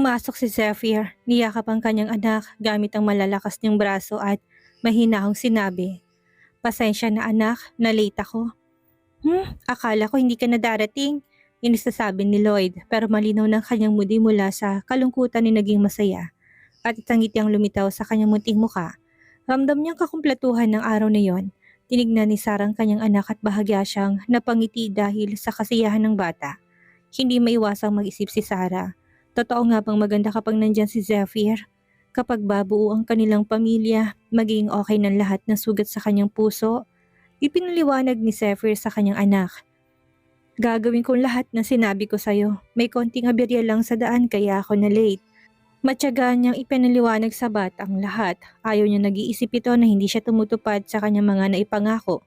Pumasok si Zephyr, niyakap ang kanyang anak gamit ang malalakas niyang braso at mahinahong sinabi, "Pasensya na anak, na late ako." Akala ko hindi ka na darating. Inisasabi ni Lloyd pero malinaw ng kanyang mudi mula sa kalungkutan ni naging masaya at isang ngiti ang lumitaw sa kanyang munting muka. Ramdam niyang kakumpletuhan ng araw na yon. Tinignan ni Sarah ang kanyang anak at bahagya siyang napangiti dahil sa kasiyahan ng bata. Hindi maiwasang mag-isip si Sarah. Totoo nga bang maganda kapag nandyan si Zephyr? Kapag babuo ang kanilang pamilya, magiging okay ng lahat ng sugat sa kanyang puso? Ipinaliwanag ni Zephyr sa kanyang anak. Gagawin kong lahat na sinabi ko sa'yo. May konting aberya lang sa daan kaya ako na late. Matyaga niyang ipinaliwanag sa batang lahat. Ayaw niya nag-iisip ito na hindi siya tumutupad sa kanyang mga naipangako.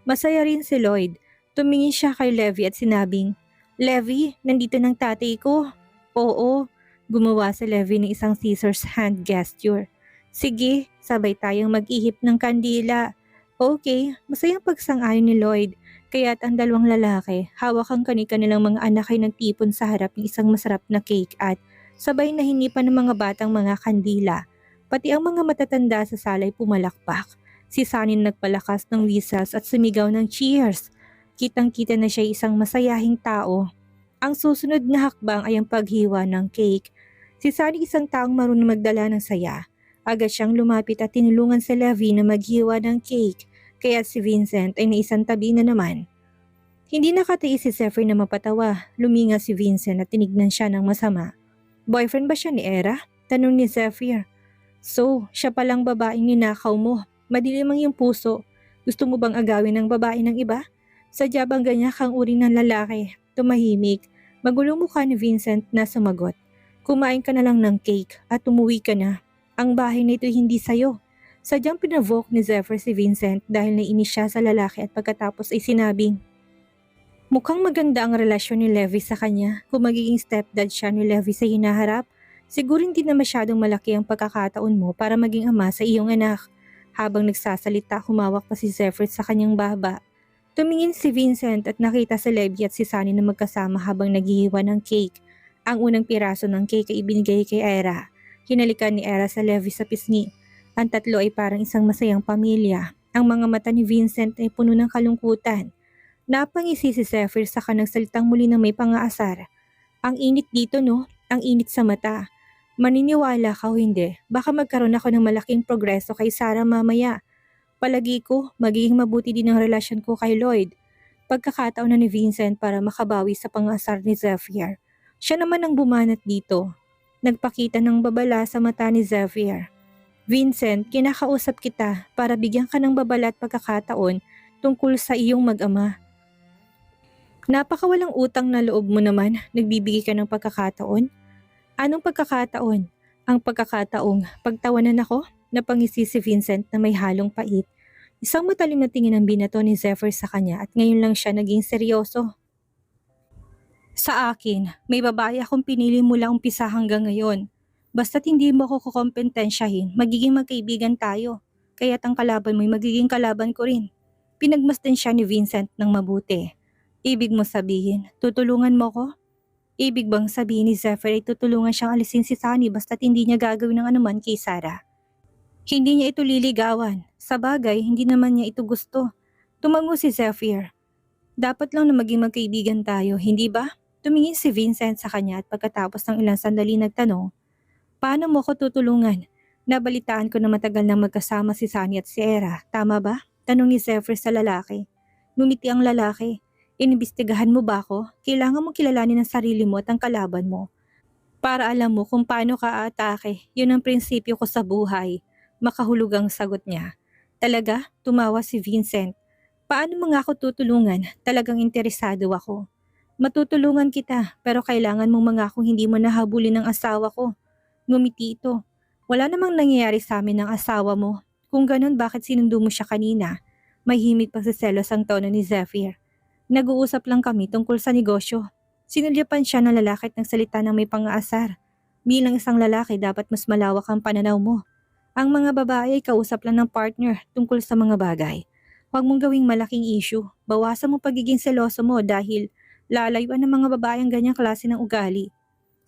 Masaya rin si Lloyd. Tumingin siya kay Levi at sinabing, "Levi, nandito ng tatay ko." "Oo." Gumawa si Levi ng isang scissors hand gesture. "Sige, sabay tayong mag-ihip ng kandila." Okay, masayang pagsang-ayon ni Lloyd. Kaya't ang dalawang lalaki, hawak ang kani-kanilang mga anak ay nagtipon sa harap ng isang masarap na cake at sabay na hinipan ng mga batang mga kandila. Pati ang mga matatanda sa salay pumalakpak. Si Sunny nagpalakas ng whistles at sumigaw ng cheers. Kitang-kita na siya isang masayahing tao. Ang susunod na hakbang ay ang paghiwa ng cake. Si Sunny isang taong marunong magdala ng saya. Agad siyang lumapit at tinulungan si Levi na maghiwa ng cake. Kaya si Vincent ay naisang tabi na naman. Hindi nakatiis si Zephyr na mapatawa. Luminga si Vincent at tinignan siya ng masama. "Boyfriend ba siya ni Era?" tanong ni Zephyr. "So, siya palang babaeng ninakaw mo. Madilim ang iyong puso. Gusto mo bang agawin ng babae ng iba? Sadya bang ganyan kang uri ng lalaki?" Tumahimik. Magulong mukha ni Vincent na sumagot. "Kumain ka na lang ng cake at umuwi ka na. Ang bahay na ito hindi sayo." Sadyang pinavoke ni Zephyr si Vincent dahil nainis siya sa lalaki at pagkatapos ay sinabing, "Mukhang maganda ang relasyon ni Levi sa kanya. Kung magiging stepdad siya ni Levi sa hinaharap, siguro hindi na masyadong malaki ang pagkakataon mo para maging ama sa iyong anak." Habang nagsasalita, humawak pa si Zephyr sa kanyang baba. Tumingin si Vincent at nakita si Levi at si Sunny na magkasama habang naghihiwa ng cake. Ang unang piraso ng cake ay ibinigay kay Era. Hinalikan ni Era sa Levi sa pisngi. Ang tatlo ay parang isang masayang pamilya. Ang mga mata ni Vincent ay puno ng kalungkutan. Napangisi si Zephyr saka nagsalitang muli na may pang-aasar. "Ang init dito no? Ang init sa mata. Maniniwala ka o hindi, baka magkaroon ako ng malaking progreso kay Sarah mamaya. Palagi ko, magiging mabuti din ang relasyon ko kay Lloyd." Pagkakataon na ni Vincent para makabawi sa pang-aasar ni Zephyr. Siya naman ang bumanat dito. Nagpakita ng babala sa mata ni Zephyr. "Vincent, kinakausap kita para bigyan ka ng babala at pagkakataon tungkol sa iyong mag-ama. Napakawalang utang na loob mo naman, nagbibigay ka ng pagkakataon." "Anong pagkakataon?" "Ang pagkakataong pagtawanan ako?" Napangisi si Vincent na may halong pait. Isang matalim na tingin ang binato ni Zephyr sa kanya at ngayon lang siya naging seryoso. "Sa akin, may babae akong pinili mula umpisa hanggang ngayon. Basta't hindi mo ako kukompetensyahin, magiging magkaibigan tayo. Kaya't ang kalaban mo'y magiging kalaban ko rin." Pinagmasdan siya ni Vincent ng mabuti. "Ibig mo sabihin, tutulungan mo ko?" Ibig bang sabihin ni Zephyr ay tutulungan siyang alisin si Sunny basta't hindi niya gagawin ng anuman kay Sarah? Hindi niya ito liligawan. Sa bagay, hindi naman niya ito gusto. Tumango si Zephyr. "Dapat lang na maging magkaibigan tayo, hindi ba?" Tumingin si Vincent sa kanya at pagkatapos ng ilang sandali nagtanong, "Paano mo ko tutulungan? Nabalitaan ko na matagal nang magkasama si Sunny at si Era, tama ba?" Tanong ni Zephyr sa lalaki. Ngumiti ang lalaki. "Inimbestigahan mo ba ako? Kailangan mong kilalanin ang sarili mo at ang kalaban mo. Para alam mo kung paano ka aatake. Yun ang prinsipyo ko sa buhay." Makahulugang sagot niya. "Talaga?" Tumawa si Vincent. "Paano mo nga ako tutulungan? Talagang interesado ako." "Matutulungan kita, pero kailangan mong mangakong hindi mo nahabulin ng asawa ko." Ngumiti ito. "Wala namang nangyayari sa amin ng asawa mo. Kung ganun, bakit sinundo mo siya kanina?" May himig pagsiselos ang tono ni Zephyr. "Nag-uusap lang kami tungkol sa negosyo." Sinulyapan siya ng lalaki at nagsalita ng may pang-aasar. "Bilang isang lalaki, dapat mas malawak ang pananaw mo. Ang mga babae ay kausap lang ng partner tungkol sa mga bagay. Huwag mong gawing malaking issue. Bawasan mo pagiging seloso mo dahil lalayuan ng mga babae ang ganyang klase ng ugali."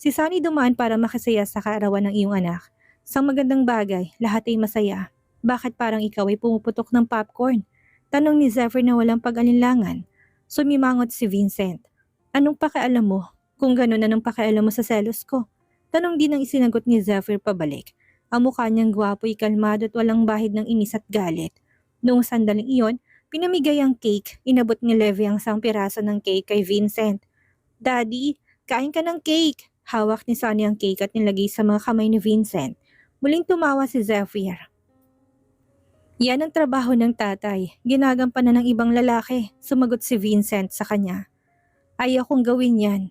Si Sunny dumaan para makisaya sa kaarawan ng iyong anak. Sa magandang bagay, lahat ay masaya. Bakit parang ikaw ay pumuputok ng popcorn? Tanong ni Zephyr na walang pag-alinlangan. Sumimangot si Vincent. Anong pakialam mo? Kung gano'n, anong pakialam mo sa selos ko? Tanong din ang isinagot ni Zephyr pabalik. Ang mukha niyang gwapo'y kalmado at walang bahid ng inis at galit. Noong sandaling iyon, pinamigay ang cake. Inabot ni Levi ang isang piraso ng cake kay Vincent. Daddy, kain ka ng cake. Hawak ni Sunny ang cake at nilagay sa mga kamay ni Vincent. Muling tumawa si Zephyr. Yan ang trabaho ng tatay. Ginagampanan ng ibang lalaki. Sumagot si Vincent sa kanya. Ayaw kong gawin yan.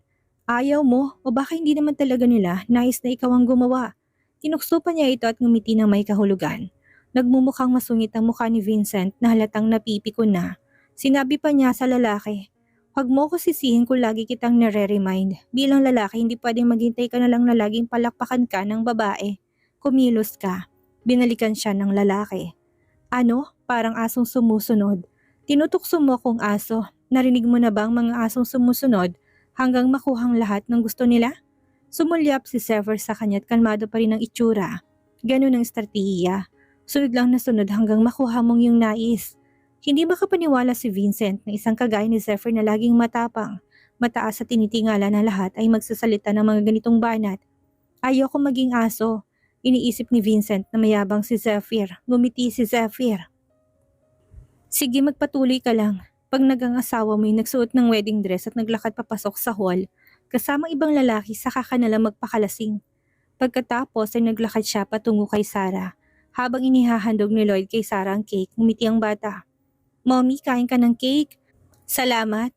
Ayaw mo o baka hindi naman talaga nila nais na ikaw ang gumawa. Tinukso pa niya ito at ngumiti ng may kahulugan. Nagmumukhang masungit ang mukha ni Vincent na halatang napipikon na. Sinabi pa niya sa lalaki, "Huwag mo ko sisihin kung lagi kitang nare-remind. Bilang lalaki, hindi pwedeng maghintay ka na lang na laging palakpakan ka ng babae. Kumilos ka." Binalikan siya ng lalaki. Ano? Parang asong sumusunod. Tinutukso mo akong aso. Narinig mo na ba ang mga asong sumusunod hanggang makuhang lahat ng gusto nila? Sumulyap si Zephyr sa kanya at kalmado pa rin ang itsura. Ganun ang estratehiya. Sunod lang na sunod hanggang makuha mong yung nais. Hindi makapaniwala si Vincent na isang kagaya ni Zephyr na laging matapang, mataas at tinitingala na lahat ay magsasalita ng mga ganitong banat. Ayoko maging aso. Iniisip ni Vincent na mayabang si Zephyr. Ngumiti si Zephyr. Sige, magpatuloy ka lang. Pag nagangasawa mo yung nagsuot ng wedding dress at naglakad papasok sa hall, kasamang ibang lalaki saka ka nalang magpakalasing. Pagkatapos ay naglakad siya patungo kay Sarah. Habang inihahandog ni Lloyd kay Sarah ang cake, ngumiti ang bata. Mommy, kain ka ng cake. Salamat.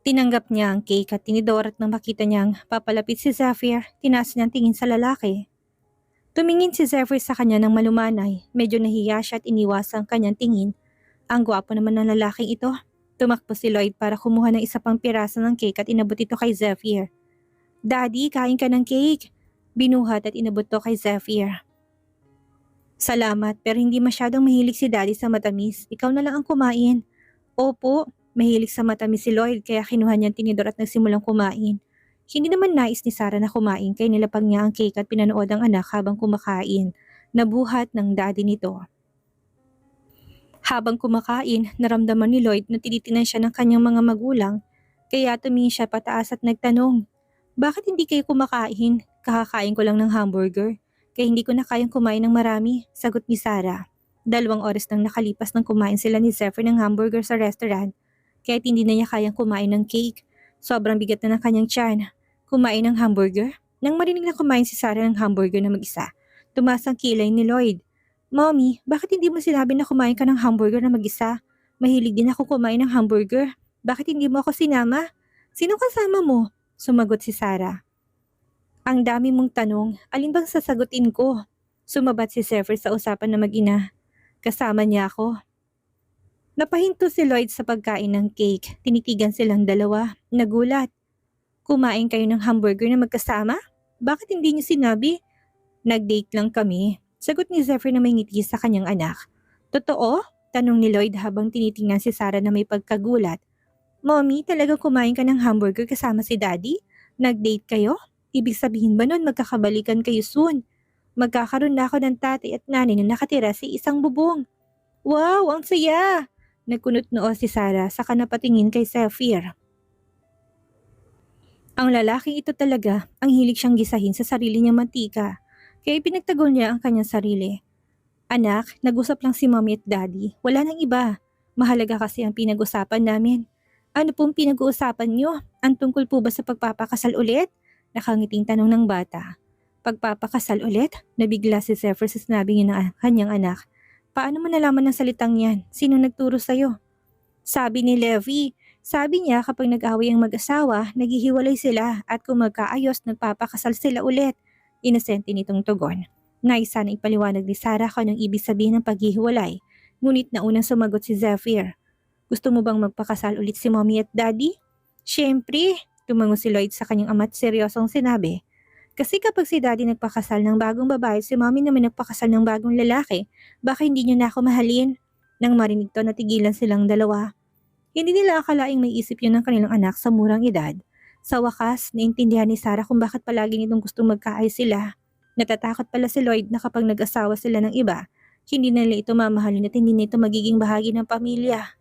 Tinanggap niya ang cake at tinidor at nang makita niyang papalapit si Zephyr, tinaas niyang tingin sa lalaki. Tumingin si Zephyr sa kanya ng malumanay, medyo nahiya siya at iniwas ang kanyang tingin. Ang gwapo naman ng lalaking ito. Tumakbo si Lloyd para kumuha ng isa pang piraso ng cake at inabot ito kay Zephyr. Daddy, kain ka ng cake. Binuhat at inabot to kay Zephyr. Salamat, pero hindi masyadong mahilig si Daddy sa matamis. Ikaw na lang ang kumain. Opo, mahilig sa matamis si Lloyd kaya kinuha niyang tinidor at nagsimulang kumain. Hindi naman nais ni Sarah na kumain kaya nilapag niya ang cake at pinanood ang anak habang kumakain. Nabuhat ng daddy nito. Habang kumakain, naramdaman ni Lloyd na tinitinan siya ng kanyang mga magulang, kaya tumingin siya pataas at nagtanong, "Bakit hindi kayo kumakain? Kakakain ko lang ng hamburger, kaya hindi ko na kayang kumain ng marami," sagot ni Sarah. 2 oras nang nakalipas nang kumain sila ni Zephyr ng hamburger sa restaurant, kahit hindi na niya kayang kumain ng cake. Sobrang bigat na ng kanyang tiyan. Kumain ng hamburger? Nang marinig na kumain si Sarah ng hamburger na mag-isa, tumaas ang kilay ni Lloyd. Mommy, bakit hindi mo sinabi na kumain ka ng hamburger na mag-isa? Mahilig din ako kumain ng hamburger. Bakit hindi mo ako sinama? Sino kasama mo? Sumagot si Sarah. Ang dami mong tanong, alin bang sasagutin ko? Sumabat si Zephyr sa usapan na mag-ina. Kasama niya ako. Napahinto si Lloyd sa pagkain ng cake. Tinitigan silang dalawa. Nagulat. Kumain kayo ng hamburger na magkasama? Bakit hindi niyo sinabi? Nag-date lang kami. Sagot ni Zephyr na may ngiti sa kanyang anak. Totoo? Tanong ni Lloyd habang tinitingnan si Sarah na may pagkagulat. Mommy, talagang kumain ka ng hamburger kasama si Daddy? Nag-date kayo? Ibig sabihin ba nun magkakabalikan kayo soon? Magkakaroon na ako ng tatay at nanay na nakatira sa isang bubong. Wow, ang saya! Nagkunot noo si Sarah saka napatingin kay Zephyr. Ang lalaking ito talaga, ang hilig siyang gisahin sa sarili niyang mantika, kaya ipinagtagol niya ang kanyang sarili. Anak, nag-usap lang si Mommy at Daddy, wala nang iba. Mahalaga kasi ang pinag-usapan namin. Ano pong pinag-uusapan niyo? Ang tungkol po ba sa pagpapakasal ulit? Nakangiting tanong ng bata. Pagpapakasal ulit? Nabigla si Zephyr sa sinabi niya ng kanyang anak. Paano mo nalaman ng salitang yan? Sino nagturo sa'yo? Sabi ni Levi. Sabi niya kapag nag-away ang mag-asawa, naghihiwalay sila at kung magkaayos, nagpapakasal sila ulit. Inosente nitong tugon. Nais sana ipaliwanag ni Sarah kung anong ibig sabihin ng paghihiwalay. Ngunit naunang sumagot si Zephyr. Gusto mo bang magpakasal ulit si Mommy at Daddy? Siyempre, tumango si Lloyd sa kanyang ama at seryosong sinabi. Kasi kapag si Daddy nagpakasal ng bagong babae, si Mommy naman nagpakasal ng bagong lalaki, baka hindi niyo na ako mahalin. Nang marinig to, natigilan silang dalawa. Hindi nila akalaing may isip yun ng kanilang anak sa murang edad. Sa wakas, naintindihan ni Sarah kung bakit palagi nitong gustong magkaayos sila. Natatakot pala si Lloyd na kapag nag-asawa sila ng iba, hindi na nila ito mamahalin at hindi na ito magiging bahagi ng pamilya.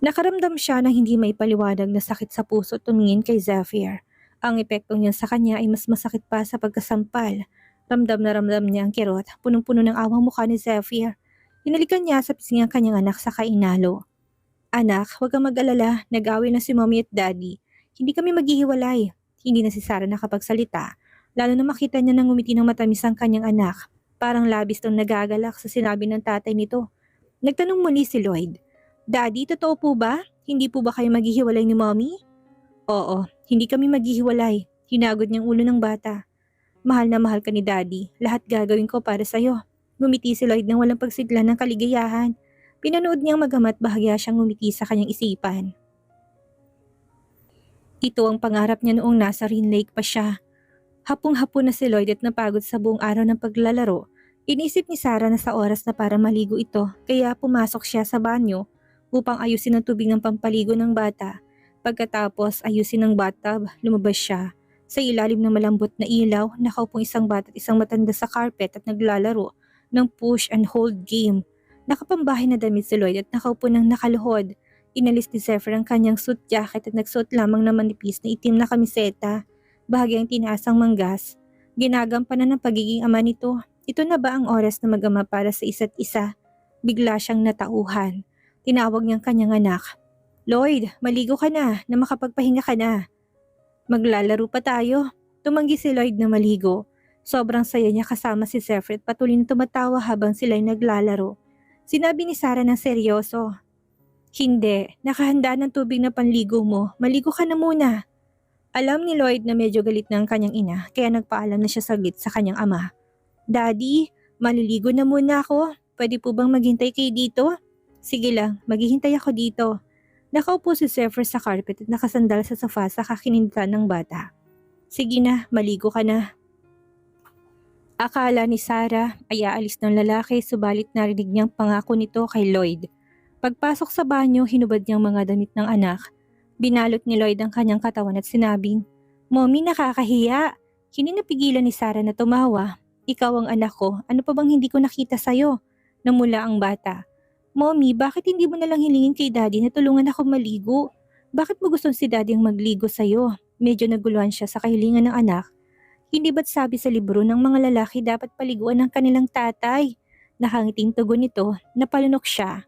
Nakaramdam siya ng hindi maipaliwanag na sakit sa puso tumingin kay Zephyr. Ang epekto niya sa kanya ay mas masakit pa sa pagkasampal. Ramdam na ramdam niya ang kirot, punong-puno ng awang mukha ni Zephyr. Hinalikan niya sa pisngi ang kanyang anak sa kainalo. Anak, huwag kang mag-alala, nag-away na si mommy at daddy. Hindi kami maghihiwalay. Hindi na si Sarah nakapagsalita, lalo na makita niya nang ngumiti ng matamis ang kanyang anak. Parang labis nang nagagalak sa sinabi ng tatay nito. Nagtanong muli si Lloyd. Daddy, totoo po ba? Hindi po ba kayo maghihiwalay ni mommy? Oo, hindi kami maghihiwalay. Hinagod niyang ulo ng bata. Mahal na mahal ka ni daddy. Lahat gagawin ko para sa'yo. Ngumiti si Lloyd nang walang pagsigla ng kaligayahan. Pinanood niyang magamat bahagya siyang ngumiti sa kanyang isipan. Ito ang pangarap niya noong nasa Rin Lake pa siya. Hapong-hapon na si Lloyd at napagod sa buong araw ng paglalaro. Inisip ni Sarah na sa oras na para maligo ito, kaya pumasok siya sa banyo upang ayusin ang tubig ng pampaligo ng bata. Pagkatapos ayusin ang bathtub, lumabas siya. Sa ilalim ng malambot na ilaw, nakaupong isang bata at isang matanda sa carpet at naglalaro ng push and hold game. Nakapambahay na damit si Lloyd at nakaupo ng nakaluhod. Inalis ni Zephyr ang kanyang suit jacket at nagsuot lamang ng manipis na itim na kamiseta. Bahagyang tinaas ang manggas. Ginagampanan ng pagiging ama nito. Ito na ba ang oras na mag-ama para sa isa't isa? Bigla siyang natauhan. Tinawag niyang kanyang anak. Lloyd, maligo ka na makapagpahinga ka na. Maglalaro pa tayo. Tumanggi si Lloyd na maligo. Sobrang saya niya kasama si Zephyr at patuloy na tumatawa habang sila'y naglalaro. Sinabi ni Sarah ng seryoso. Hindi, nakahanda ng tubig na panligo mo. Maligo ka na muna. Alam ni Lloyd na medyo galit na ang kanyang ina kaya nagpaalam na siya saglit sa kanyang ama. Daddy, maliligo na muna ako. Pwede po bang maghintay kayo dito? Sige lang, maghihintay ako dito. Nakaupo si Zephyr sa carpet at nakasandal sa sofa sa kakinintan ng bata. Sige na, maligo ka na. Akala ni Sarah ay aalis ng lalaki subalit narinig niyang pangako nito kay Lloyd. Pagpasok sa banyo, hinubad niyang mga damit ng anak. Binalot ni Lloyd ang kanyang katawan at sinabing, Mommy, nakakahiya. Hindi napigilan ni Sarah na tumawa. Ikaw ang anak ko, ano pa bang hindi ko nakita sa'yo? Namula ang bata. Mommy, bakit hindi mo nalang hilingin kay Daddy na tulungan ako maligo? Bakit mo gustong si Daddy ang magligo sa'yo? Medyo naguluhan siya sa kahilingan ng anak. Hindi ba't sabi sa libro ng mga lalaki dapat paliguan ng kanilang tatay? Nakangiting tugon nito, napalunok siya.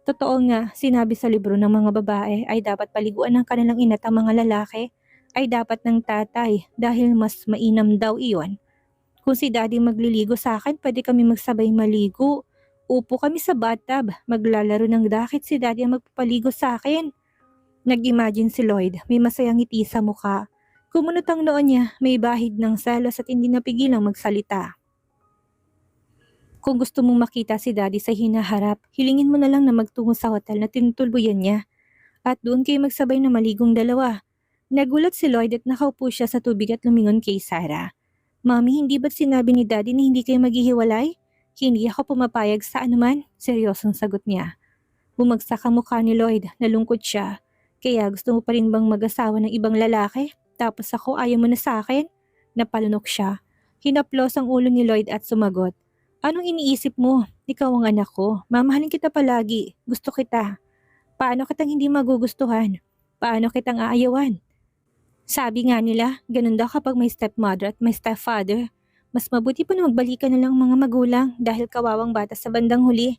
Totoo nga, sinabi sa libro ng mga babae ay dapat paliguan ng kanilang ina't ang mga lalaki ay dapat ng tatay dahil mas mainam daw iyon. Kung si Daddy magliligo sa akin, pwede kami magsabay maligo. Upo kami sa bathtub, maglalaro ng dakit si Daddy ang magpapaligo sa akin. Nag-imagine si Lloyd, may masayang ngiti sa mukha. Kumunot ang noon niya, may bahid ng selos at hindi napigilang magsalita. Kung gusto mong makita si Daddy sa hinaharap, hilingin mo na lang na magtungo sa hotel na tinutuluyan niya. At doon kayo magsabay na maligong dalawa. Nagulat si Lloyd at nakaupo siya sa tubig at lumingon kay Sarah. Mami, hindi ba't sinabi ni Daddy na hindi kayo maghihiwalay? Hindi ako pumapayag sa anuman, seryosong sagot niya. Bumagsak ang mukha ni Lloyd, nalungkot siya. Kaya gusto mo pa rin bang mag-asawa ng ibang lalaki? Tapos ako ayaw mo na sa akin? Napalunok siya. Hinaplos ang ulo ni Lloyd at sumagot. Anong iniisip mo? Ikaw ang anak ko. Mamahalin kita palagi. Gusto kita. Paano kitang hindi magugustuhan? Paano kitang aayawan? Sabi nga nila, ganun daw kapag may stepmother at may stepfather. Mas mabuti pa na magbalikan na lang mga magulang dahil kawawang bata sa bandang huli.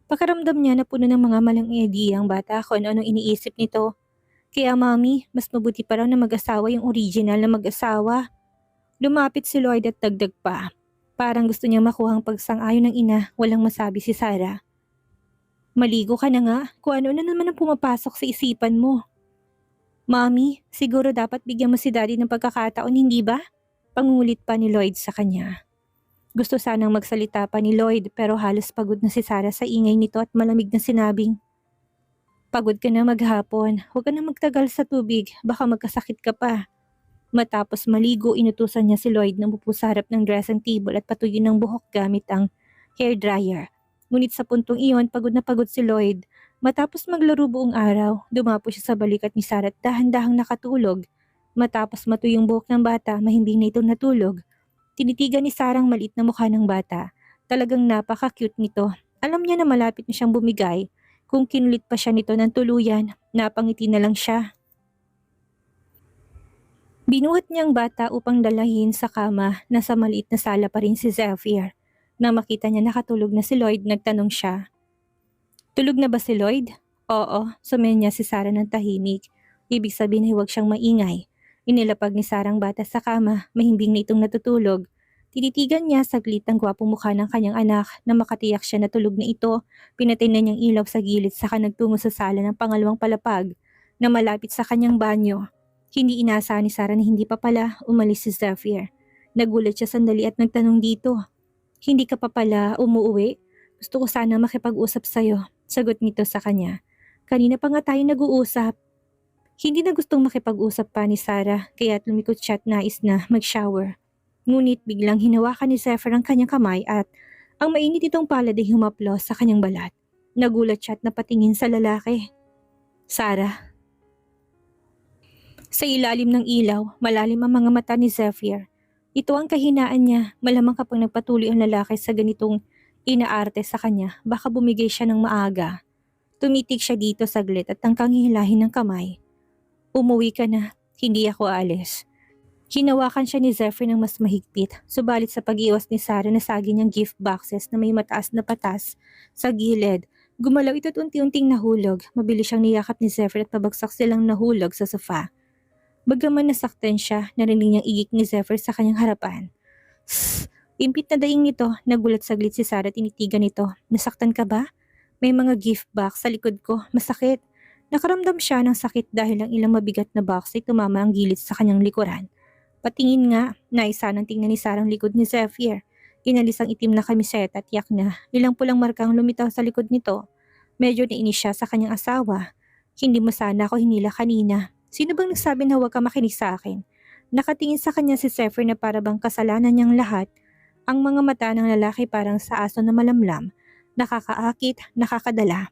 Pakaramdam niya na puno ng mga malang idea ang bata kung ano-anong iniisip nito. Kaya mami, mas mabuti pa raw na mag-asawa yung original na mag-asawa. Lumapit si Lloyd at dagdag pa. Parang gusto niya makuha ang pagsang-ayon ng ina, walang masabi si Sarah. Maligo ka na nga, kung ano na naman ang pumapasok sa isipan mo. Mami, siguro dapat bigyan mo si Daddy ng pagkakataon, hindi ba? Pangulit pa ni Lloyd sa kanya. Gusto sanang magsalita pa ni Lloyd pero halos pagod na si Sarah sa ingay nito at malamig na sinabing, Pagod ka na maghapon, huwag ka na magtagal sa tubig, baka magkasakit ka pa. Matapos maligo, inutusan niya si Lloyd na upo sa harap ng dressing table at patuyin ng buhok gamit ang hair dryer. Ngunit sa puntong iyon, pagod na pagod si Lloyd Matapos maglaro buong araw, dumapo siya sa balikat ni Sarah at dahan-dahang nakatulog. Matapos matuyo yung buhok ng bata, mahimbing na itong natulog. Tinitigan ni Sarah ang maliit na mukha ng bata. Talagang napaka-cute nito. Alam niya na malapit na siyang bumigay. Kung kinulit pa siya nito ng tuluyan, napangiti na lang siya. Binuhat niya ang bata upang dalahin sa kama. Nasa maliit na sala pa rin si Zephyr. Nang makita niya nakatulog na si Lloyd, nagtanong siya. Tulog na ba si Lloyd? Oo, sumenya si Sarah ng tahimik. Ibig sabihin ay huwag siyang maingay. Inilapag ni Sarah ang bata sa kama, mahimbing na itong natutulog. Tinitigan niya saglit ang gwapong mukha ng kanyang anak na makatiyak siya na tulog na ito. Pinatay na niyang ilaw sa gilid saka nagtungo sa sala ng pangalawang palapag na malapit sa kanyang banyo. Hindi inaasahan ni Sarah na hindi pa pala umalis si Zephyr. Nagulat siya sandali at nagtanong dito. Hindi ka pa pala umuwi? Gusto ko sana makipag-usap sa'yo. Sagot nito sa kanya. Kanina pa nga tayo nag-uusap. Hindi na gustong makipag-usap pa ni Sarah kaya lumikot siya at nais na mag-shower. Ngunit biglang hinawakan ni Zephyr ang kanyang kamay at ang mainit itong palad ay humaplos sa kanyang balat. Nagulat siya at napatingin sa lalaki. Sarah. Sa ilalim ng ilaw, malalim ang mga mata ni Zephyr. Ito ang kahinaan niya, malamang kapag nagpatuloy ang lalaki sa ganitong inaarte sa kanya, baka bumigay siya ng maaga. Tumitig siya dito saglit at tangkang hihilahin ng kamay. Umuwi ka na, hindi ako aalis. Hinawakan siya ni Zephyr ng mas mahigpit, subalit sa pag-iwas ni Sarah na sagi niyang gift boxes na may mataas na patas sa gilid, gumalaw ito at unti-unting nahulog. Mabilis siyang niyakap ni Zephyr at pabagsak silang nahulog sa sofa. Bagaman nasaktan siya, narinig niyang igik ni Zephyr sa kanyang harapan. Impit na daing nito, nagulat saglit si Sarah at tinitigan nito. Nasaktan ka ba? May mga gift box sa likod ko, masakit. Nakaramdam siya ng sakit dahil ang ilang mabigat na box ay tumama ang gilid sa kanyang likuran. Patingin nga, naisa nang tingnan ni Sarah ang likod ni Zephyr. Inalis ang itim na kamiseta at yak na ilang pulang markang lumitaw sa likod nito. Medyo nainis siya sa kanyang asawa. Hindi mo sana ako hinila kanina. Sino bang nagsabi na huwag ka makinig sa akin? Nakatingin sa kanya si Zephyr na parabang kasalanan niyang lahat. Ang mga mata ng lalaki parang sa aso na malamlam, nakakaakit, nakakadala.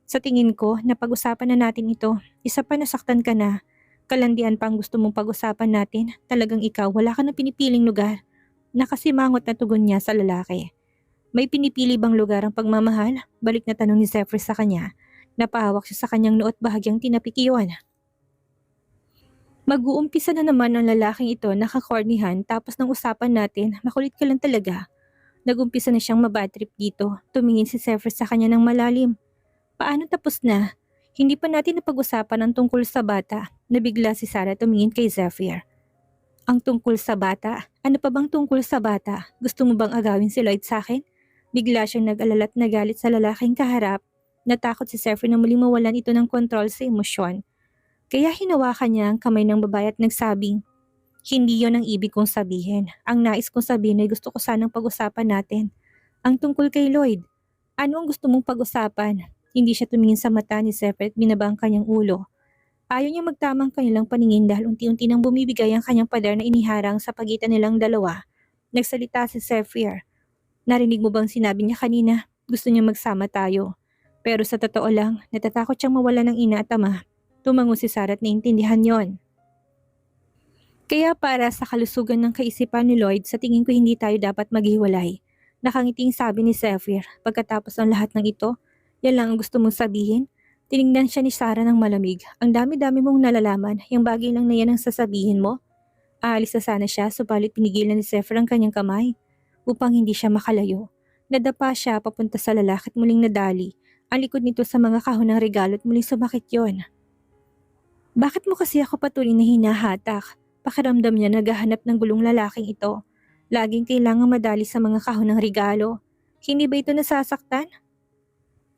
Sa tingin ko, napag-usapan na natin ito. Isa pa nasaktan ka na. Kalandian pa ang gusto mong pag-usapan natin. Talagang ikaw, wala ka na pinipiling lugar. Nakasimangot na tugon niya sa lalaki. May pinipili bang lugar ang pagmamahal? Balik na tanong ni Zephyr sa kanya. Napahawak siya sa kanyang noo at bahagyang tinapik iyon. Mag-uumpisa na naman ang lalaking ito nakakornihan tapos ng usapan natin, makulit ka lang talaga. Nag-umpisa na siyang mabadtrip dito. Tumingin si Zephyr sa kanya ng malalim. Paano tapos na? Hindi pa natin napag-usapan ang tungkol sa bata. Nabigla si Sarah tumingin kay Zephyr. Ang tungkol sa bata? Ano pa bang tungkol sa bata? Gusto mo bang agawin si Lloyd sa akin? Bigla siyang nag-alala at nagalit sa lalaking kaharap. Natakot si Zephyr na muling mawalan ito ng kontrol sa emosyon. Kaya hinawakan niya ang kamay ng babae at nagsabing, hindi yon ang ibig kong sabihin. Ang nais kong sabihin ay gusto ko sanang pag-usapan natin. Ang tungkol kay Lloyd. Ano ang gusto mong pag-usapan? Hindi siya tumingin sa mata ni Zephyr at binaba ang kanyang ulo. Ayaw niya magtamang kanilang paningin dahil unti-unti nang bumibigay ang kanyang pader na iniharang sa pagitan nilang dalawa. Nagsalita si Zephyr. Narinig mo bang sinabi niya kanina? Gusto niya magsama tayo. Pero sa totoo lang, natatakot siyang mawala ng ina at ama. Tumango si Sarah at naintindihan yon. Kaya para sa kalusugan ng kaisipan ni Lloyd, sa tingin ko hindi tayo dapat maghiwalay. Nakangiting sabi ni Zephyr. Pagkatapos ng lahat ng ito, yan lang ang gusto mong sabihin? Tinignan siya ni Sarah ng malamig. Ang dami-dami mong nalalaman, yung bagay lang na yan ang sasabihin mo. Aalis na sana siya, subalit pinigilan ni Zephyr ang kanyang kamay upang hindi siya makalayo. Nadapa siya papunta sa lalaki at muling nadali. Ang likod nito sa mga kahon ng regalo at muling sumakit yon. Bakit mo kasi ako patuloy na hinahatak? Pakiramdam niya naghahanap ng gulong lalaking ito. Laging kailangang madali sa mga kahon ng regalo. Hindi ba ito nasasaktan?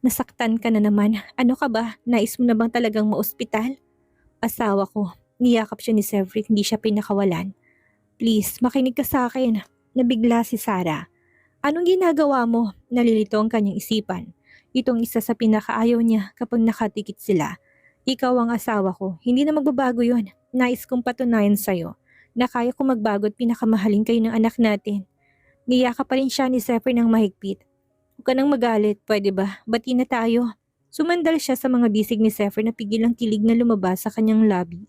Nasaktan ka na naman. Ano ka ba? Nais mo na bang talagang maospital? Asawa ko. Niyakap siya ni Zephyr, hindi siya pinakawalan. Please, makinig ka sa akin. Nabigla si Sarah. Anong ginagawa mo? Nalilito ang kanyang isipan. Itong isa sa pinakaayaw niya kapag nakatikit sila. Ikaw ang asawa ko. Hindi na magbabago yon. Nais kong patunayan sa'yo na kaya kong magbago at pinakamahalin kayo ng anak natin. Niyakap pa rin siya ni Zephyr ng mahigpit. Huwag ka nang magalit, pwede ba? Bati na tayo. Sumandal siya sa mga bisig ni Zephyr na pigilang kilig na lumabas sa kanyang labi.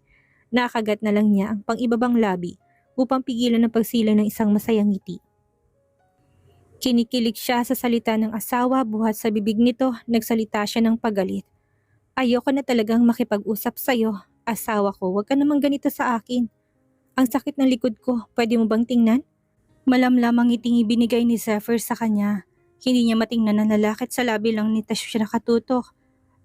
Nakagat na lang niya ang pang-ibabang labi upang pigilan ang pagsilang ng isang masayang ngiti. Kinikilig siya sa salita ng asawa buhat sa bibig nito, nagsalita siya ng pagalit. Ayoko na talagang makipag-usap sa'yo. Asawa ko, huwag ka namang ganito sa akin. Ang sakit ng likod ko, pwede mo bang tingnan? Malamlam ang ngiting ibinigay ni Zephyr sa kanya. Hindi niya matingnan na nalakit sa labi lang nito siya nakatutok.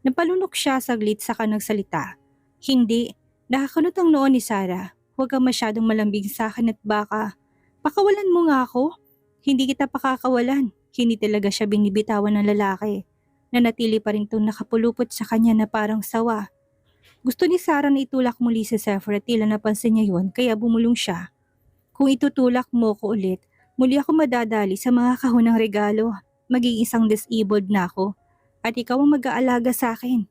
Napalunok siya saglit saka nagsalita. Hindi, nakakunot ang noon ni Sarah. Huwag kang masyadong malambing sa akin at baka. Pakawalan mo nga ako. Hindi kita pakakawalan. Hindi talaga siya binibitawan ng lalaki. Nanatili pa rin itong nakapulupot sa kanya na parang sawa. Gusto ni Sarah na itulak muli si Zephyr at tila napansin niya yun kaya bumulong siya. Kung itutulak mo ko ulit, muli ako madadali sa mga kahon ng regalo. Maging isang disabled na ako. At ikaw ang mag-aalaga sa akin.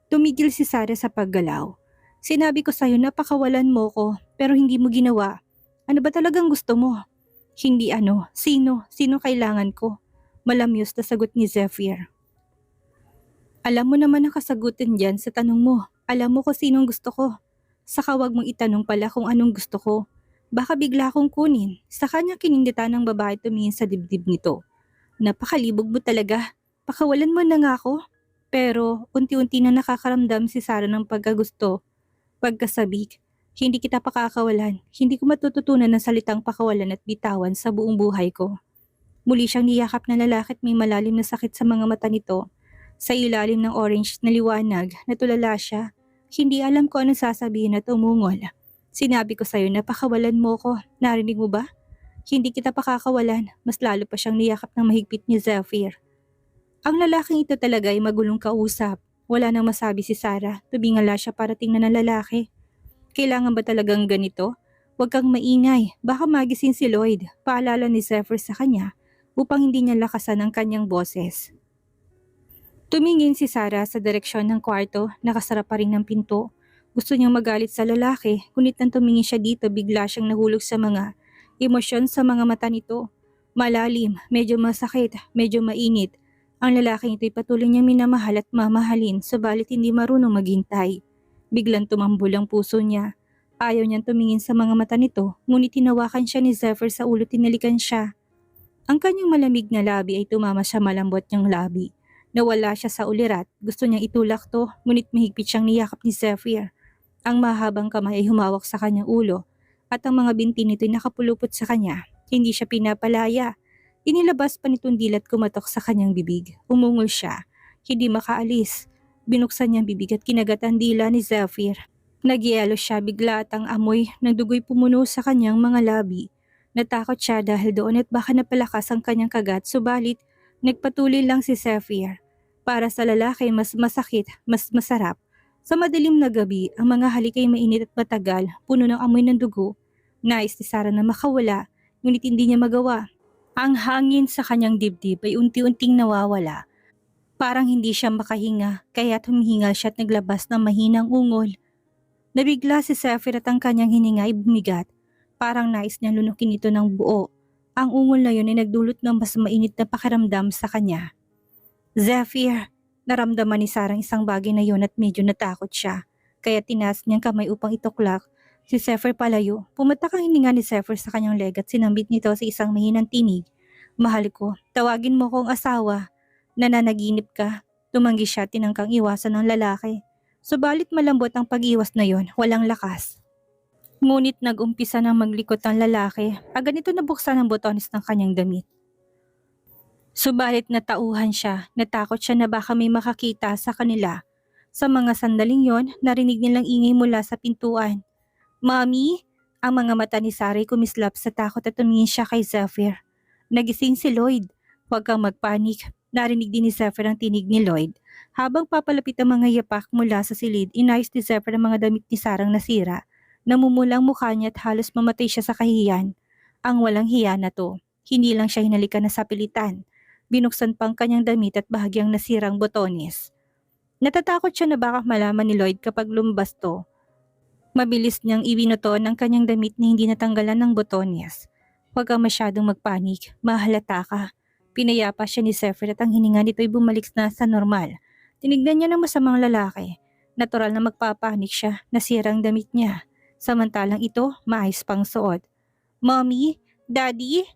Tumigil si Sarah sa paggalaw. Sinabi ko sa'yo na pakawalan mo ko pero hindi mo ginawa. Ano ba talagang gusto mo? Hindi ano, sino kailangan ko? Malamyos na sagot ni Zephyr. Alam mo naman ang kasagutan dyan sa tanong mo. Alam mo kung sinong gusto ko. Saka wag mong itanong pala kung anong gusto ko. Baka bigla akong kunin. Sa kanya kinindita ng babae tumingin sa dibdib nito. Napakalibog mo talaga. Pakawalan mo na nga ako. Pero unti-unti na nakakaramdam si Sarah ng pagkagusto. Pagkasabik, hindi kita pakakawalan. Hindi ko matututunan ng salitang pakawalan at bitawan sa buong buhay ko. Muli siyang niyakap na lalaki at may malalim na sakit sa mga mata nito. Sa ilalim ng orange na liwanag, natulala siya. Hindi alam ko anong sasabihin at umungol. Sinabi ko sa'yo na pakawalan mo ko. Narinig mo ba? Hindi kita pakakawalan. Mas lalo pa siyang niyakap ng mahigpit ni Zephyr. Ang lalaking ito talaga ay magulong kausap. Wala nang masabi si Sarah. Tumingala siya para tingnan ng lalaki. Kailangan ba talagang ganito? Huwag kang maingay. Baka magising si Lloyd. Paalala ni Zephyr sa kanya upang hindi niya lakasan ang kanyang boses. Tumingin si Sarah sa direksyon ng kwarto. Nakasara pa rin ng pinto. Gusto niyang magalit sa lalaki. Ngunit nang tumingin siya dito, bigla siyang nahulog sa mga emosyon sa mga mata nito. Malalim, medyo masakit, medyo mainit. Ang lalaking ito'y patuloy niyang minamahal at mamahalin, subalit hindi marunong maghintay. Biglang tumambol ang puso niya. Ayaw niyang tumingin sa mga mata nito, ngunit tinawakan siya ni Zephyr sa ulo, tinalikan siya. Ang kanyang malamig na labi ay tumama sa malambot niyang labi. Nawala siya sa ulirat, gusto niyang itulak to, ngunit mahigpit siyang niyakap ni Zephyr. Ang mahabang kamay ay humawak sa kanyang ulo, at ang mga binti nito'y nakapulupot sa kanya. Hindi siya pinapalaya. Inilabas pa nitong dilat kumatok sa kanyang bibig. Umungol siya. Hindi makaalis. Binuksan niyang bibig at kinagat ang dila ni Zephyr. Nagyelo siya bigla at ang amoy ng dugo'y pumuno sa kanyang mga labi. Natakot siya dahil doon at baka napalakas ang kanyang kagat, subalit nagpatuloy lang si Zephyr. Para sa lalaki mas masakit, mas masarap. Sa madilim na gabi, ang mga halik ay mainit at matagal, puno ng amoy ng dugo. Nais ni Sarah na makawala, ngunit hindi niya magawa. Ang hangin sa kanyang dibdib ay unti-unting nawawala. Parang hindi siya makahinga, kaya humihingal siya at naglabas ng mahinang ungol. Nabigla si Zephyr at ang kanyang hininga ay bumigat. Parang nais niyang lunukin ito ng buo. Ang ungol na yun ay nagdulot ng mas mainit na pakiramdam sa kanya. Zephyr! Naramdaman ni Sarah isang bagay na yun at medyo natakot siya. Kaya tinaas niyang kamay upang ituklak. Si Zephyr palayo. Pumatak ang hininga ni Zephyr sa kanyang leg at sinambit nito sa isang mahinang tinig. Mahal ko, tawagin mo kong asawa. Nananaginip ka. Tumanggi siya, tinangkang iwasan ng lalaki. Subalit malambot ang pag-iwas na yon, walang lakas. Ngunit nag-umpisa ng maglikot ang lalaki. Agad nito nabuksan ang botones ng kanyang damit. Subalit natauhan siya, natakot siya na baka may makakita sa kanila. Sa mga sandaling yon, narinig nilang ingay mula sa pintuan. Mami! Ang mga mata ni Sarah kumislap sa takot at tumingin siya kay Zephyr. Nagising si Lloyd. Huwag kang magpanik. Narinig din ni Zephyr ang tinig ni Lloyd. Habang papalapit ang mga yapak mula sa silid, inayos ni Zephyr ang mga damit ni Sarah nasira. Namumulang mukha niya at halos mamatay siya sa kahihiyan. Ang walang hiya na to. Hindi lang siya hinalikan na sapilitan. Binuksan pang kanyang damit at bahagyang nasirang botones. Natatakot siya na baka malaman ni Lloyd kapag lumabas to. Mabilis niyang ibinuto ang kanyang damit na hindi natanggalan ng botones. Huwag kang masyadong magpanik, mahalata ka. Pinayapa siya ni Zephyr at ang hininga nito'y bumalik na sa normal. Tinignan niya ng masamang lalaki. Natural na magpapanik siya, nasira ang damit niya. Samantalang ito, maayos pang suot. Mommy? Daddy?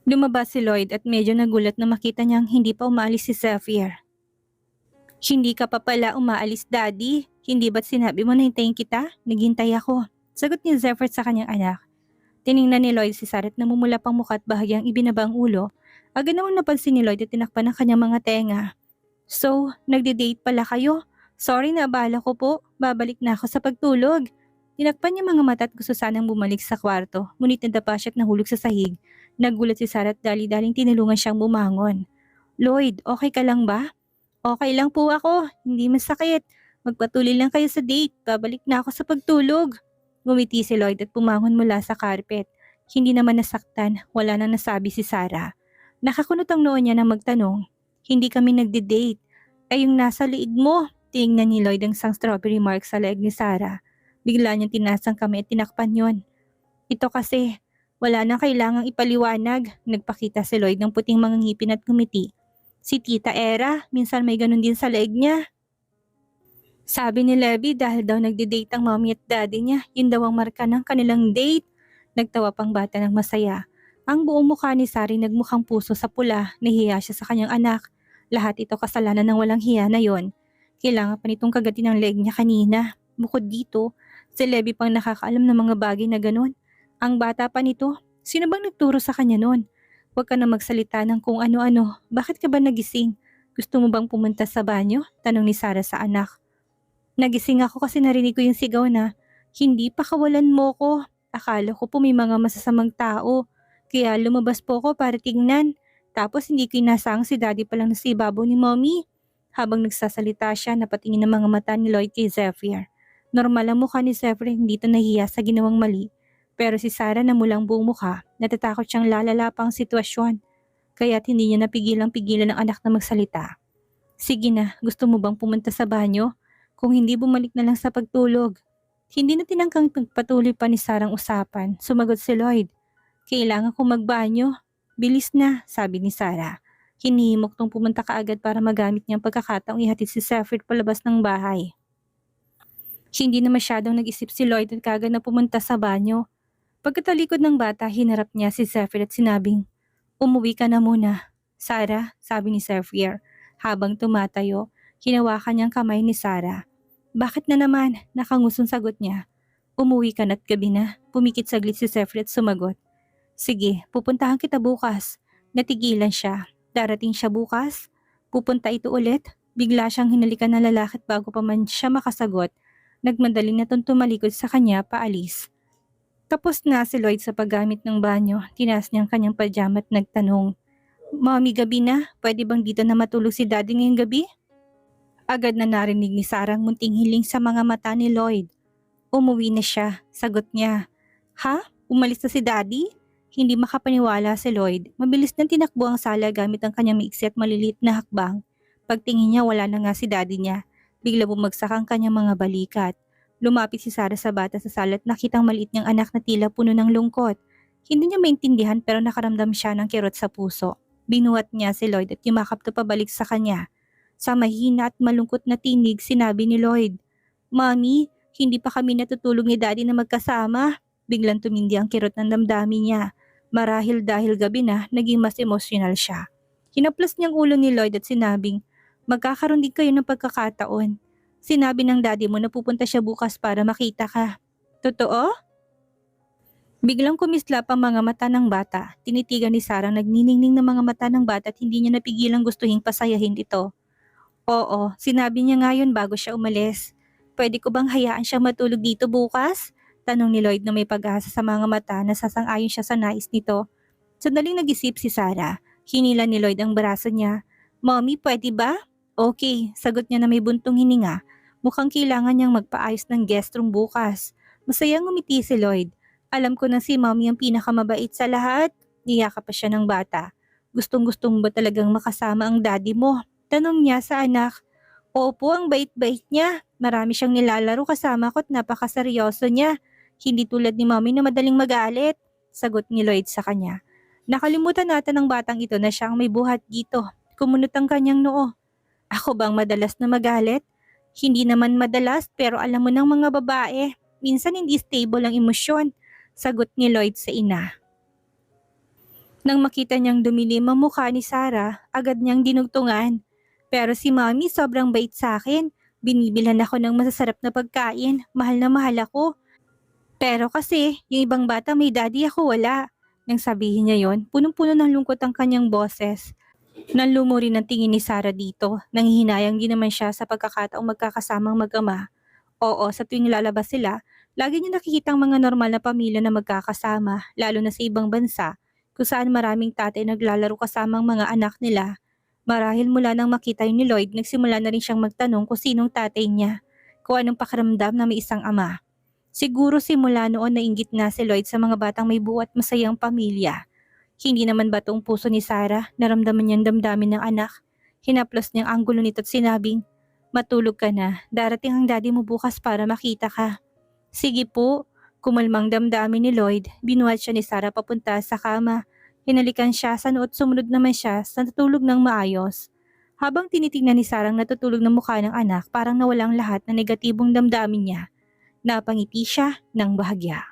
Lumabas si Lloyd at medyo nagulat na makita niyang hindi pa umaalis si Zephyr. Hindi ka pa pala umaalis, Daddy. Hindi ba't sinabi mo na hintayin kita? Naghintay ako. Sagot ni Zephyr sa kanyang anak. Tiningnan ni Lloyd si Sarah at namumula pang mukha at bahagyang ibinaba ang ulo. Agad namang napansin ni Lloyd at tinakpan ang kanyang mga tenga. So, nagde-date pala kayo? Sorry na abala ko po. Babalik na ako sa pagtulog. Tinakpan niya mga mata at gusto sanang bumalik sa kwarto. Ngunit nadapa siya at nahulog sa sahig. Nagulat si Sarah at dali-daling tinulungan siyang bumangon. Lloyd, okay ka lang ba? Okay lang po ako. Hindi masakit. Magpatuloy lang kayo sa date. Babalik na ako sa pagtulog. Ngumiti si Lloyd at pumangon mula sa carpet. Hindi naman nasaktan. Wala nang nasabi si Sarah. Nakakunot ang noo niya na magtanong. Hindi kami nagde-date. Ay yung nasa liig mo. Tingnan ni Lloyd ang isang strawberry mark sa leeg ni Sarah. Bigla niyang tinaas ang kamay at tinakpan yon. Ito kasi, wala nang kailangang ipaliwanag. Nagpakita si Lloyd ng puting mga ngipin at ngumiti. Si Tita Era, minsan may ganun din sa leeg niya. Sabi ni Levy dahil daw nagde-date ang mommy at daddy niya, yun daw ang marka ng kanilang date. Nagtawa pang bata ng masaya. Ang buong mukha ni Sari nagmukhang puso sa pula, nahiya siya sa kanyang anak. Lahat ito kasalanan ng walang hiya na yon. Kailangan pa nitong kagatin ang leg niya kanina. Bukod dito, si Levy pang nakakaalam ng mga bagay na ganun. Ang bata pa nito, sino bang nagturo sa kanya nun? Huwag ka na magsalita ng kung ano-ano. Bakit ka ba nagising? Gusto mo bang pumunta sa banyo? Tanong ni Sarah sa anak. Nagising ako kasi narinig ko yung sigaw na, hindi pa kawalan mo ko. Akala ko po may mga masasamang tao. Kaya lumabas po ako para tingnan. Tapos hindi ko inasang si daddy palang nasa ibabaw ni mommy. Habang nagsasalita siya, napatingin ang mga mata ni Lloyd kay Zephyr. Normal ang mukha ni Zephyr, hindi ito nahiya sa ginawang mali. Pero si Sarah na mulang buong mukha, natatakot siyang lalala pa ang sitwasyon. Kaya't hindi niya napigilang-pigilan ng anak na magsalita. Sige na, gusto mo bang pumunta sa banyo? Kung hindi, bumalik na lang sa pagtulog. Hindi na tinangkang pagpatuloy pa ni Sarah ang usapan. Sumagot si Lloyd. Kailangan kong magbanyo. Bilis na, sabi ni Sarah. Hinihimok tong pumunta kaagad para magamit niyang pagkakataong ihatid si Zephyr palabas ng bahay. Hindi na masyadong nag-isip si Lloyd at kaagad na pumunta sa banyo. Pagkatalikod ng bata, hinarap niya si Zephyr at sinabing, umuwi ka na muna. Sarah, sabi ni Zephyr. Habang tumatayo, hinawakan niyang kamay ni Sarah. Bakit na naman? Nakangusong sagot niya. Umuwi ka na't gabi na. Pumikit saglit si Zephyr at sumagot. Sige, pupuntahan kita bukas. Natigilan siya. Darating siya bukas? Pupunta ito ulit? Bigla siyang hinalikan ng lalaki at bago pa man siya makasagot, nagmadaling na tumalikod sa kanya paalis. Tapos na si Lloyd sa paggamit ng banyo, tinaas niyang kanyang pajama at nagtanong, Mommy, gabi na, pwede bang dito na matulog si Daddy ngayong gabi? Agad na narinig ni Sarah ang munting hiling sa mga mata ni Lloyd. Umuwi na siya, sagot niya. Ha? Umalis na si Daddy? Hindi makapaniwala si Lloyd. Mabilis nang tinakbo ang sala gamit ang kanyang maiksi at maliliit na hakbang. Pagtingin niya wala na nga si Daddy niya. Bigla bumagsak ang kanyang mga balikat. Lumapit si Sarah sa bata sa sala at nakitang maliit niyang anak na tila puno ng lungkot. Hindi niya maintindihan pero nakaramdam siya ng kirot sa puso. Binuhat niya si Lloyd at yumakap to pabalik sa kanya. Sa mahina at malungkot na tinig, sinabi ni Lloyd, Mommy, hindi pa kami natutulog ni Daddy na magkasama. Biglang tumindi ang kirot ng damdamin niya. Marahil dahil gabi na, naging mas emosyonal siya. Hinaplas niyang ulo ni Lloyd at sinabing, magkakaroon din kayo ng pagkakataon. Sinabi ng daddy mo na pupunta siya bukas para makita ka. Totoo? Biglang kumislap ang mga mata ng bata. Tinitigan ni Sarah nagniningning ng mga mata ng bata at hindi niya napigilang gustuhing pasayahin ito. Oo, sinabi niya nga yun bago siya umalis. Pwede ko bang hayaan siya matulog dito bukas? Tanong ni Lloyd na may pag-asa sa mga mata na sasang-ayon siya sa nais nito. Sandaling nag-isip si Sarah. Hinila ni Lloyd ang braso niya. Mommy, pwede ba? Okay, sagot niya na may buntong hininga. Mukhang kailangan niyang magpaayos ng guest room bukas. Masayang ngumiti si Lloyd. Alam ko na si Mommy ang pinakamabait sa lahat. Niyakap pa siya ng bata. Gustong-gusto mo ba talagang makasama ang daddy mo? Tanong niya sa anak. Opo, ang bait-bait niya. Marami siyang nilalaro kasama ko at napakaseryoso niya. Hindi tulad ni Mommy na madaling magalit. Sagot ni Lloyd sa kanya. Nakalimutan natin ng batang ito na siyang may buhat dito. Kumunot ang kanyang noo. Ako bang madalas na magalit? Hindi naman madalas pero alam mo ng mga babae, minsan hindi stable ang emosyon, sagot ni Lloyd sa ina. Nang makita niyang dumilim ang mukha ni Sarah, agad niyang dinugtungan. Pero si Mommy sobrang bait sa akin. Binibilhan ako ng masasarap na pagkain, mahal na mahal ako. Pero kasi, yung ibang bata may daddy ako wala. Nang sabihin niya yon, punong-puno ng lungkot ang kanyang boses. Nanlumo rin ang tingin ni Sarah dito, nanghihinayang din naman siya sa pagkakataong magkakasamang mag-ama. Oo, sa tuwing lalabas sila, lagi niya nakikita ang mga normal na pamilya na magkakasama, lalo na sa ibang bansa, kung saan maraming tatay naglalaro kasamang mga anak nila. Marahil mula nang makita yun ni Lloyd, nagsimula na rin siyang magtanong kung sinong tatay niya, kung anong pakiramdam na may isang ama. Siguro simula noon nainggit nga si Lloyd sa mga batang may buo at masayang pamilya. Hindi naman batong puso ni Sarah, naramdaman niyang damdamin ng anak. Hinaplos niyang anggulo nito at sinabing, "Matulog ka na, darating ang daddy mo bukas para makita ka." "Sige po." Kumalmang damdamin ni Lloyd, binuhat siya ni Sarah papunta sa kama. Hinalikan siya sa noo at sumunod naman siya sa natutulog ng maayos. Habang tinitingnan ni Sarah ang natutulog na mukha ng anak, parang nawalang lahat na negatibong damdamin niya. Napangiti siya ng bahagya.